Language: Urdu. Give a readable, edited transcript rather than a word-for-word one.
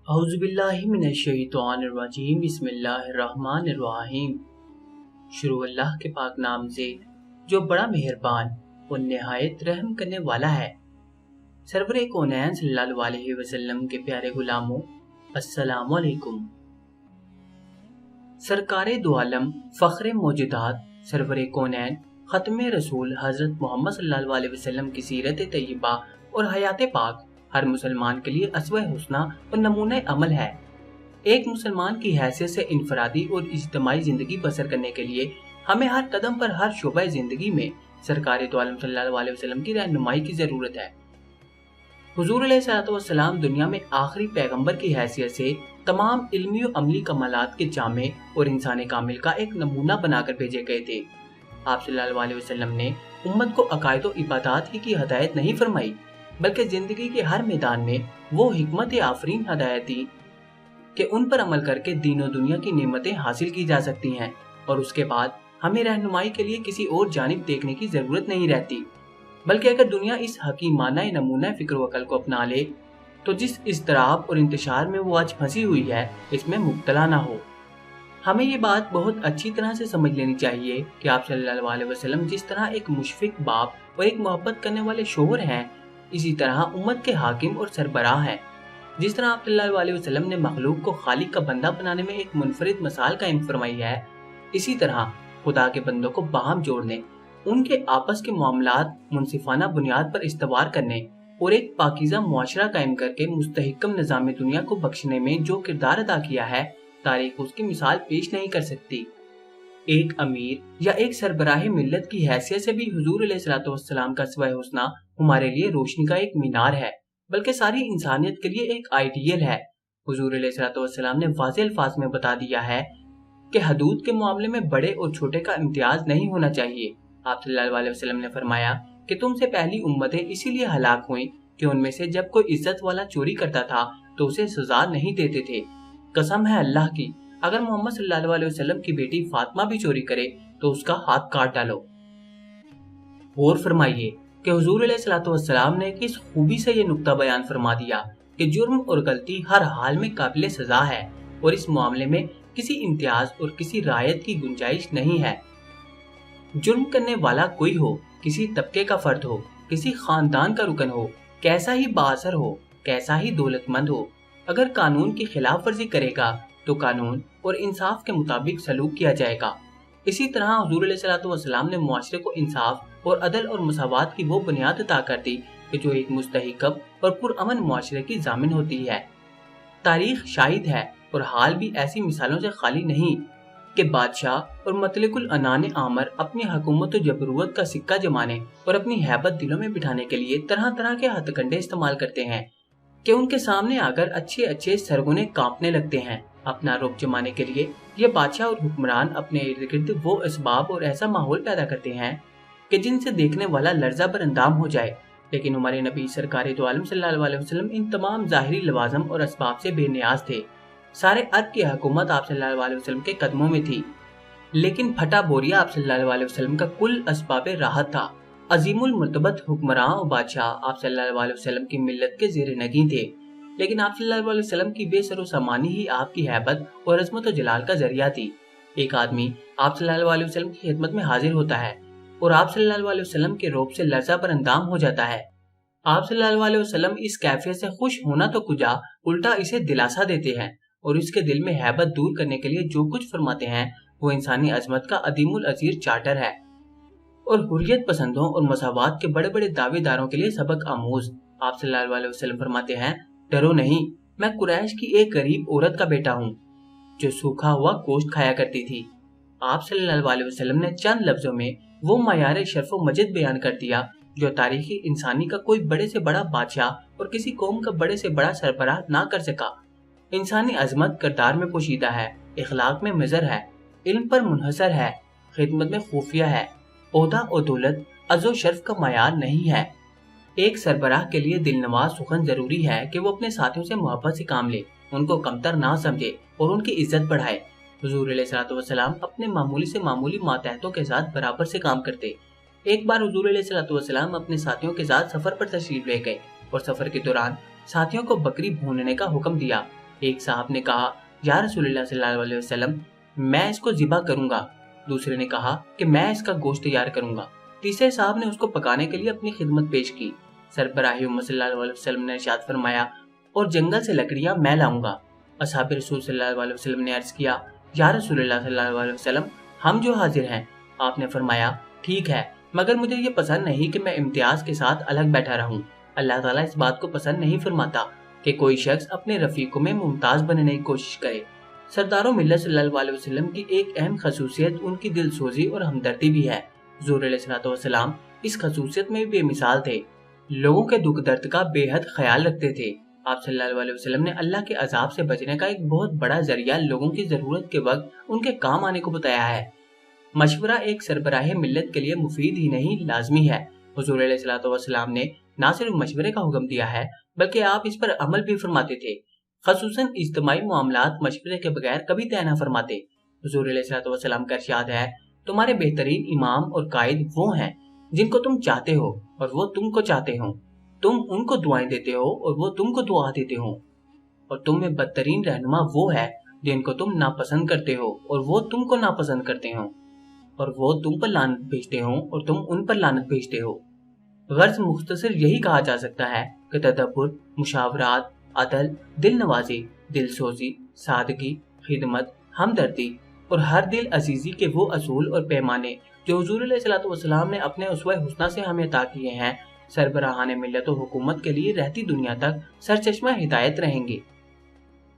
اعوذ باللہ من الشیطان الرجیم بسم اللہ الرحمن الرحیم۔ شروع اللہ کے پاک نام سے جو بڑا مہربان اور نہایت رحم کرنے والا ہے۔ سرور کونین صلی اللہ علیہ وسلم کے پیارے غلاموں، السلام علیکم۔ سرکار دو عالم، فخر موجودات، سرور کونین، ختم رسول حضرت محمد صلی اللہ علیہ وسلم کی سیرت طیبہ اور حیات پاک ہر مسلمان کے لیے اسوہ حسنہ اور نمونہ عمل ہے۔ ایک مسلمان کی حیثیت سے انفرادی اور اجتماعی زندگی بسر کرنے کے لیے ہمیں ہر قدم پر ہر شعبہ زندگی میں سرکار دو عالم صلی اللہ علیہ وسلم کی رہنمائی کی ضرورت ہے۔ حضور علیہ الصلوۃ والسلام دنیا میں آخری پیغمبر کی حیثیت سے تمام علمی و عملی کمالات کے جامع اور انسان کامل کا ایک نمونہ بنا کر بھیجے گئے تھے۔ آپ صلی اللہ علیہ وسلم نے امت کو عقائد و عبادات ہی کی ہدایت نہیں فرمائی، بلکہ زندگی کے ہر میدان میں وہ حکمت آفرین ہدایت دی کہ ان پر عمل کر کے دین و دنیا کی نعمتیں حاصل کی جا سکتی ہیں، اور اس کے بعد ہمیں رہنمائی کے لیے کسی اور جانب دیکھنے کی ضرورت نہیں رہتی، بلکہ اگر دنیا اس حکیمانہ نمونہ فکر و عقل کو اپنا لے تو جس اضطراب اور انتشار میں وہ آج پھنسی ہوئی ہے اس میں مبتلا نہ ہو۔ ہمیں یہ بات بہت اچھی طرح سے سمجھ لینی چاہیے کہ آپ صلی اللہ علیہ وسلم جس طرح ایک مشفق باپ اور ایک محبت کرنے والے شوہر ہیں، اسی طرح امت کے حاکم اور سربراہ ہیں۔ جس طرح آپ صلی اللہ علیہ وسلم نے مخلوق کو خالق کا بندہ بنانے میں ایک منفرد مثال قائم فرمائی ہے، اسی طرح خدا کے بندوں کو باہم جوڑنے، ان کے آپس کے معاملات منصفانہ بنیاد پر استوار کرنے اور ایک پاکیزہ معاشرہ قائم کر کے مستحکم نظام دنیا کو بخشنے میں جو کردار ادا کیا ہے، تاریخ اس کی مثال پیش نہیں کر سکتی۔ ایک امیر یا ایک سربراہ ملت کی حیثیت سے بھی حضور علیہ الصلوۃ والسلام کا اسوہ حسنہ ہمارے لیے روشنی کا ایک مینار ہے، بلکہ ساری انسانیت کے لیے ایک آئیڈیل ہے۔ حضور علیہ الصلوۃ والسلام نے واضح الفاظ میں بتا دیا ہے کہ حدود کے معاملے میں بڑے اور چھوٹے کا امتیاز نہیں ہونا چاہیے۔ آپ صلی اللہ علیہ وسلم نے فرمایا کہ تم سے پہلی امتیں اسی لیے ہلاک ہوئیں کہ ان میں سے جب کوئی عزت والا چوری کرتا تھا تو اسے سزا نہیں دیتے تھے۔ قسم ہے اللہ کی، اگر محمد صلی اللہ علیہ وسلم کی بیٹی فاطمہ بھی چوری کرے تو اس کا ہاتھ کاٹ ڈالو۔ غور فرمائیے کہ حضور علیہ الصلوۃ والسلام نے کس خوبی سے یہ نقطہ بیان فرما دیا کہ جرم اور غلطی ہر حال میں قابل سزا ہے، اور اس معاملے میں کسی امتیاز اور کسی رعایت کی گنجائش نہیں ہے۔ جرم کرنے والا کوئی ہو، کسی طبقے کا فرد ہو، کسی خاندان کا رکن ہو، کیسا ہی بااثر ہو، کیسا ہی دولت مند ہو، اگر قانون کی خلاف ورزی کرے گا تو قانون اور انصاف کے مطابق سلوک کیا جائے گا۔ اسی طرح حضور علیہ الصلوۃ والسلام نے معاشرے کو انصاف اور عدل اور مساوات کی وہ بنیاد عطا کر دی کہ جو ایک مستحکم اور پرامن معاشرے کی ضامن ہوتی ہے۔ تاریخ شاہد ہے اور حال بھی ایسی مثالوں سے خالی نہیں کہ بادشاہ اور مطلق العنان آمر اپنی حکومت و جبروت کا سکہ جمانے اور اپنی ہیبت دلوں میں بٹھانے کے لیے طرح طرح کے ہتھ کنڈے استعمال کرتے ہیں کہ ان کے سامنے آ کر اچھے اچھے سرگنے کانپنے لگتے ہیں۔ اپنا رعب جمانے کے لیے یہ بادشاہ اور حکمران اپنے ارد گرد وہ اسباب اور ایسا ماحول پیدا کرتے ہیں کہ جن سے دیکھنے والا لرزہ بر اندام ہو جائے، لیکن ہمارے نبی سرکار دو عالم صلی اللہ علیہ وسلم ان تمام ظاہری لوازم اور اسباب سے بے نیاز تھے۔ سارے عرب کی حکومت آپ صلی اللہ علیہ وسلم کے قدموں میں تھی، لیکن پھٹا بوریا آپ صلی اللہ علیہ وسلم کا کل اسباب راحت تھا۔ عظیم المرتبت حکمراں و بادشاہ آپ صلی اللہ علیہ وسلم کی ملت کے زیر نگیں تھے، لیکن آپ صلی اللہ علیہ وسلم کی بے سر و سامانی ہی آپ کی ہیبت اور عظمت و جلال کا ذریعہ تھی۔ ایک آدمی آپ صلی اللہ علیہ وسلم کی خدمت میں حاضر ہوتا ہے اور آپ صلی اللہ علیہ وسلم کے رعب سے لرزہ پر اندام ہو جاتا ہے۔ آپ صلی اللہ علیہ وسلم اس کیفیت سے خوش ہونا تو کجا، الٹا اسے دلاسا دیتے ہیں اور اس کے دل میں ہیبت دور کرنے کے لیے جو کچھ فرماتے ہیں وہ انسانی عظمت کا عدیم العذیر چارٹر ہے اور حریت پسندوں اور مساوات کے بڑے بڑے دعوے داروں کے لیے سبق آموز۔ آپ صلی اللہ علیہ وسلم فرماتے ہیں، ڈرو نہیں، میں قریش کی ایک غریب عورت کا بیٹا ہوں جو سوکھا ہوا گوشت کھایا کرتی تھی۔ آپ صلی اللہ علیہ وسلم نے چند لفظوں میں وہ معیار شرف و مجد بیان کر دیا جو تاریخی انسانی کا کوئی بڑے سے بڑا بادشاہ اور کسی قوم کا بڑے سے بڑا سربراہ نہ کر سکا۔ انسانی عظمت کردار میں پوشیدہ ہے، اخلاق میں مظہر ہے، علم پر منحصر ہے، خدمت میں خفیہ ہے، عہدہ اور دولت عز و شرف کا معیار نہیں ہے۔ ایک سربراہ کے لیے دل نواز سخن ضروری ہے کہ وہ اپنے ساتھیوں سے محبت سے کام لے، ان کو کمتر نہ سمجھے اور ان کی عزت بڑھائے۔ حضور علیہ الصلوۃ والسلام اپنے معمولی سے معمولی ماتحتوں کے ساتھ برابر سے کام کرتے۔ ایک بار حضور علیہ الصلوۃ والسلام اپنے ساتھیوں کے ساتھ سفر پر تشریف لے گئے اور سفر کے دوران ساتھیوں کو بکری بھوننے کا حکم دیا۔ ایک صاحب نے کہا یا رسول اللہ صلی اللہ علیہ وسلم میں اس کو ذبح کروں گا۔ دوسرے نے کہا کہ میں اس کا گوشت تیار کروں گا۔ تیسرے صاحب نے اس کو پکانے کے لیے اپنی خدمت پیش کی۔ سربراہ امت صلی اللہ علیہ وسلم نے ارشاد فرمایا اور جنگل سے لکڑیاں میں لاؤں گا۔ اصحاب رسول صلی اللہ علیہ وسلم نے عرض کیا یا رسول اللہ صلی اللہ علیہ وسلم ہم جو حاضر ہیں۔ آپ نے فرمایا ٹھیک ہے، مگر مجھے یہ پسند نہیں کہ میں امتیاز کے ساتھ الگ بیٹھا رہوں۔ اللہ تعالیٰ اس بات کو پسند نہیں فرماتا کہ کوئی شخص اپنے رفیقوں میں ممتاز بننے کی کوشش کرے۔ سرداروں ملت صلی اللہ علیہ وسلم کی ایک اہم خصوصیت ان کی دل سوزی اور ہمدردی بھی ہے۔ حضور علیہ السلام اس خصوصیت میں بے مثال تھے، لوگوں کے دکھ درد کا بے حد خیال رکھتے تھے۔ آپ صلی اللہ علیہ وسلم نے اللہ کے عذاب سے بچنے کا ایک بہت بڑا ذریعہ لوگوں کی ضرورت کے وقت ان کے کام آنے کو بتایا ہے۔ مشورہ ایک سربراہ ملت کے لیے مفید ہی نہیں لازمی ہے۔ حضور علیہ السلام نے نہ صرف مشورے کا حکم دیا ہے بلکہ آپ اس پر عمل بھی فرماتے تھے، خصوصاً اجتماعی معاملات مشورے کے بغیر کبھی طے نہ فرماتے۔ حضور علیہ السلام کا ارشاد ہے تمہارے بہترین امام اور قائد وہ ہیں جن کو تم چاہتے ہو اور وہ تم کو چاہتے ہوں، تم ان کو دعائیں دیتے ہو اور وہ تم کو دعا دیتے ہوں، اور تم میں بدترین رہنما وہ ہے جن کو تم ناپسند کرتے ہو اور وہ تم کو ناپسند کرتے ہوں، اور وہ تم پر لعنت بھیجتے ہوں اور تم ان پر لعنت بھیجتے ہو۔ غرض مختصر یہی کہا جا سکتا ہے کہ تدبر، مشاورات، عدل، دل نوازی، دل سوزی، سادگی، خدمت، ہمدردی اور ہر دل عزیزی کے وہ اصول اور پیمانے جو حضور علیہ السلام نے اپنے اسوہ حسنہ سے ہمیں عطا کیے ہیں، سربراہان ملت و حکومت کے لیے رہتی دنیا تک سرچشمہ ہدایت رہیں گے۔